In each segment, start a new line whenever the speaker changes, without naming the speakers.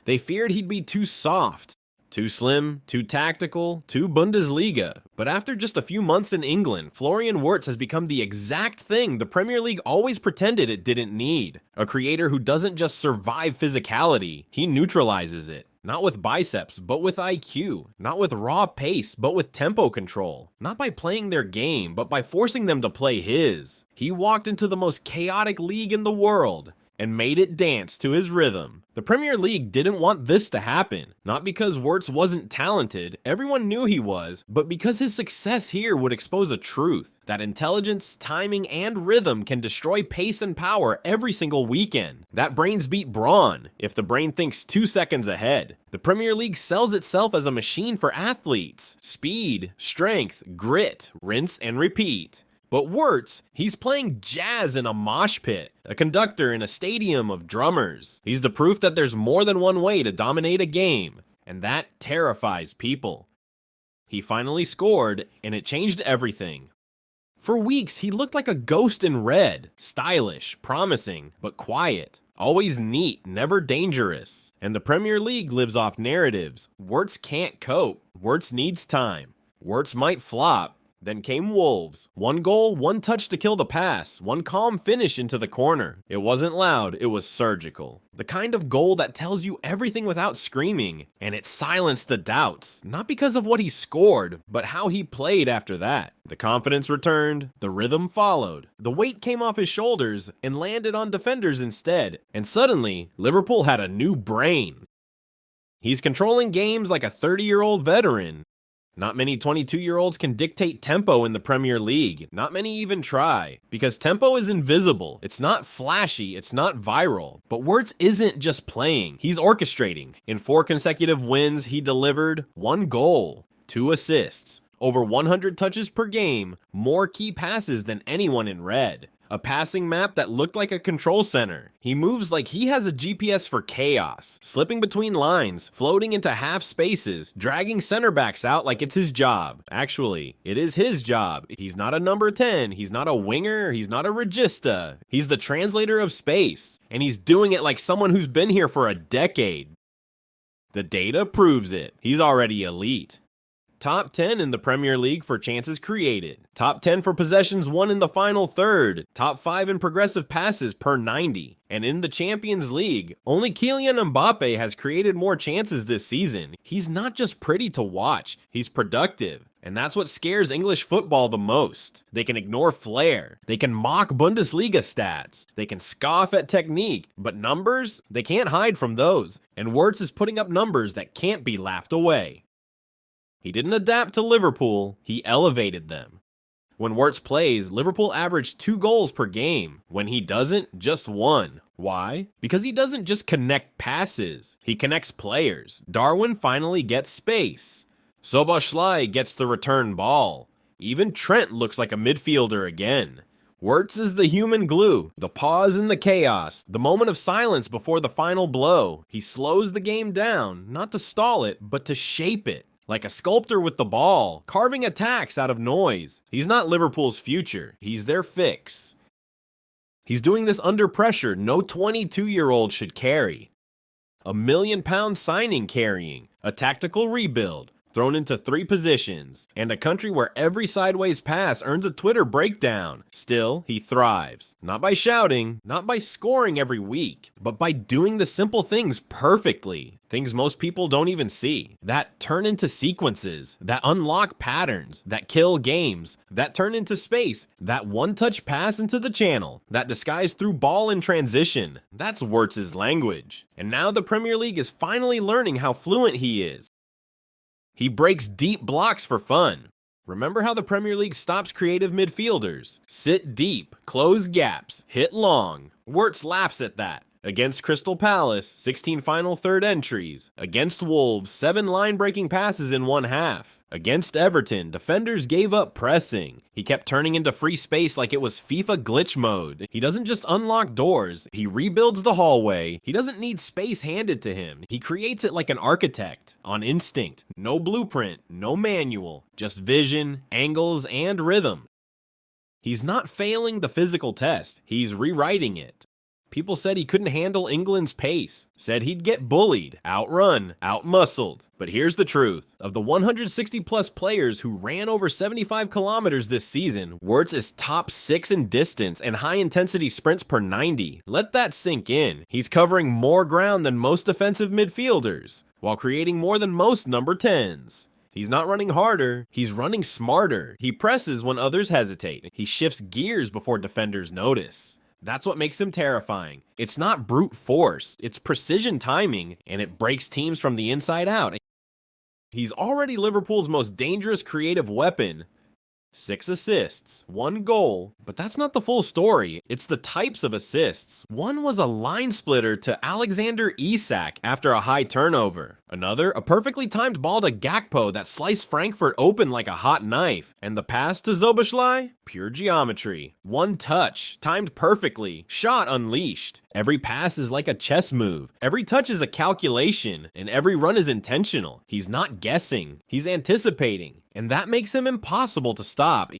They feared he'd be too soft, too slim, too tactical, too Bundesliga. But after just a few months in England, Florian Wirtz has become the exact thing the Premier League always pretended it didn't need. A creator who doesn't just survive physicality, he neutralizes it. Not with biceps, but with IQ. Not with raw pace, but with tempo control. Not by playing their game, but by forcing them to play his. He walked into the most chaotic league in the world and made it dance to his rhythm. The Premier League didn't want this to happen. Not because Wirtz wasn't talented, everyone knew he was, but because his success here would expose a truth. That intelligence, timing, and rhythm can destroy pace and power every single weekend. That brains beat brawn, if the brain thinks 2 seconds ahead. The Premier League sells itself as a machine for athletes. Speed, strength, grit, rinse and repeat. But Wirtz, he's playing jazz in a mosh pit, a conductor in a stadium of drummers. He's the proof that there's more than one way to dominate a game, and that terrifies people. He finally scored, and it changed everything. For weeks, he looked like a ghost in red, stylish, promising, but quiet. Always neat, never dangerous. And the Premier League lives off narratives. Wirtz can't cope. Wirtz needs time. Wirtz might flop. Then came Wolves. 1 goal, 1 touch to kill the pass, 1 calm finish into the corner. It wasn't loud, it was surgical. The kind of goal that tells you everything without screaming, and it silenced the doubts, not because of what he scored, but how he played after that. The confidence returned, the rhythm followed, the weight came off his shoulders and landed on defenders instead, and suddenly, Liverpool had a new brain. He's controlling games like a 30-year-old veteran. Not many 22-year-olds can dictate tempo in the Premier League. Not many even try. Because tempo is invisible. It's not flashy. It's not viral. But Wirtz isn't just playing. He's orchestrating. In 4 consecutive wins, he delivered 1 goal, 2 assists, over 100 touches per game, more key passes than anyone in red. A passing map that looked like a control center. He moves like he has a GPS for chaos, slipping between lines, floating into half spaces, dragging center backs out like it's his job. Actually, it is his job. He's not a number 10, he's not a winger, he's not a regista. He's the translator of space, and he's doing it like someone who's been here for a decade. The data proves it. He's already elite. Top 10 in the Premier League for chances created. Top 10 for possessions won in the final third. Top 5 in progressive passes per 90. And in the Champions League, only Kylian Mbappe has created more chances this season. He's not just pretty to watch, he's productive. And that's what scares English football the most. They can ignore flair. They can mock Bundesliga stats. They can scoff at technique. But numbers? They can't hide from those. And Wirtz is putting up numbers that can't be laughed away. He didn't adapt to Liverpool, he elevated them. When Wirtz plays, Liverpool averaged 2 goals per game. When he doesn't, just 1. Why? Because he doesn't just connect passes, he connects players. Darwin finally gets space. Szoboszlai gets the return ball. Even Trent looks like a midfielder again. Wirtz is the human glue, the pause in the chaos, the moment of silence before the final blow. He slows the game down, not to stall it, but to shape it. Like a sculptor with the ball, carving attacks out of noise. He's not Liverpool's future, he's their fix. He's doing this under pressure no 22-year-old should carry. A £1 million signing carrying, a tactical rebuild, thrown into 3 positions, and a country where every sideways pass earns a Twitter breakdown. Still, he thrives. Not by shouting, not by scoring every week, but by doing the simple things perfectly. Things most people don't even see. That turn into sequences, that unlock patterns, that kill games, that turn into space, that one-touch pass into the channel, that disguise through ball in transition. That's Wirtz's language. And now the Premier League is finally learning how fluent he is. He breaks deep blocks for fun. Remember how the Premier League stops creative midfielders? Sit deep, close gaps, hit long. Wirtz laughs at that. Against Crystal Palace, 16 final third entries. Against Wolves, 7 line-breaking passes in 1 half. Against Everton, defenders gave up pressing. He kept turning into free space like it was FIFA glitch mode. He doesn't just unlock doors, he rebuilds the hallway. He doesn't need space handed to him. He creates it like an architect, on instinct. No blueprint, no manual, just vision, angles, and rhythm. He's not failing the physical test, he's rewriting it. People said he couldn't handle England's pace, said he'd get bullied, outrun, outmuscled. But here's the truth. Of the 160 plus players who ran over 75 kilometers this season, Wirtz is top 6 in distance and high intensity sprints per 90. Let that sink in. He's covering more ground than most defensive midfielders, while creating more than most number 10s. He's not running harder, he's running smarter. He presses when others hesitate. He shifts gears before defenders notice. That's what makes him terrifying. It's not brute force, it's precision timing, and it breaks teams from the inside out. He's already Liverpool's most dangerous creative weapon. 6 assists, 1 goal, but that's not the full story. It's the types of assists. One was a line splitter to Alexander Isak after a high turnover. Another, a perfectly timed ball to Gakpo that sliced Frankfurt open like a hot knife. And the pass to Szoboszlai? Pure geometry. One touch, timed perfectly, shot unleashed. Every pass is like a chess move. Every touch is a calculation, and every run is intentional. He's not guessing, he's anticipating. And that makes him impossible to stop.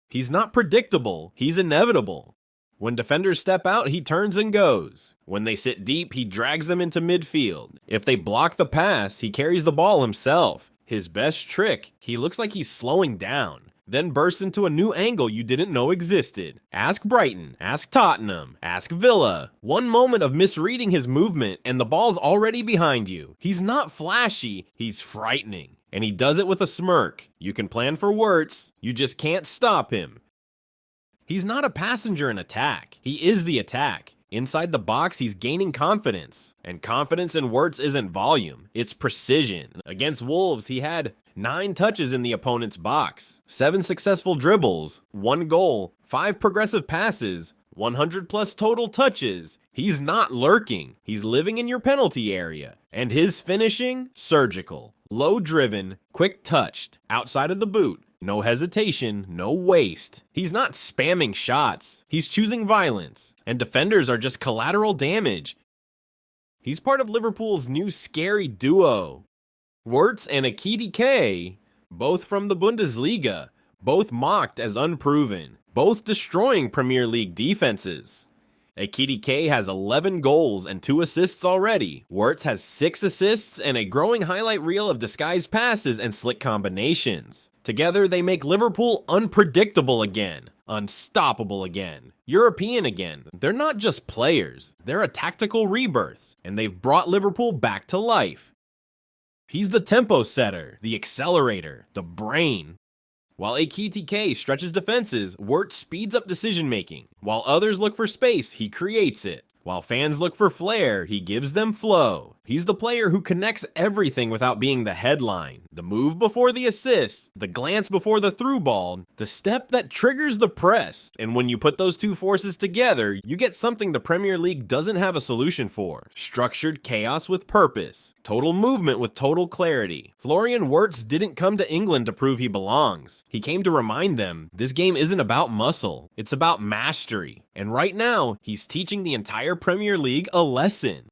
He's not predictable, he's inevitable. When defenders step out, he turns and goes. When they sit deep, he drags them into midfield. If they block the pass, he carries the ball himself. His best trick, he looks like he's slowing down, then bursts into a new angle you didn't know existed. Ask Brighton, ask Tottenham, ask Villa. One moment of misreading his movement and the ball's already behind you. He's not flashy, he's frightening. And he does it with a smirk. You can plan for Wirtz, you just can't stop him. He's not a passenger in attack, he is the attack. Inside the box, he's gaining confidence. And confidence in Wirtz isn't volume, it's precision. Against Wolves, he had 9 touches in the opponent's box, 7 successful dribbles, 1 goal, 5 progressive passes, 100 plus total touches. He's not lurking, he's living in your penalty area. And his finishing? Surgical. Low driven, quick touched, outside of the boot. No hesitation, no waste. He's not spamming shots, he's choosing violence. And defenders are just collateral damage. He's part of Liverpool's new scary duo. Wirtz and Ekitike, both from the Bundesliga, both mocked as unproven, both destroying Premier League defenses. Ekitike has 11 goals and 2 assists already. Wirtz has 6 assists and a growing highlight reel of disguised passes and slick combinations. Together, they make Liverpool unpredictable again, unstoppable again, European again. They're not just players, they're a tactical rebirth, and they've brought Liverpool back to life. He's the tempo setter, the accelerator, the brain. While Ekitike stretches defenses, Wirtz speeds up decision-making. While others look for space, he creates it. While fans look for flair, he gives them flow. He's the player who connects everything without being the headline. The move before the assist, the glance before the through ball, the step that triggers the press. And when you put those two forces together, you get something the Premier League doesn't have a solution for. Structured chaos with purpose. Total movement with total clarity. Florian Wirtz didn't come to England to prove he belongs. He came to remind them, this game isn't about muscle, it's about mastery. And right now, he's teaching the entire Premier League a lesson.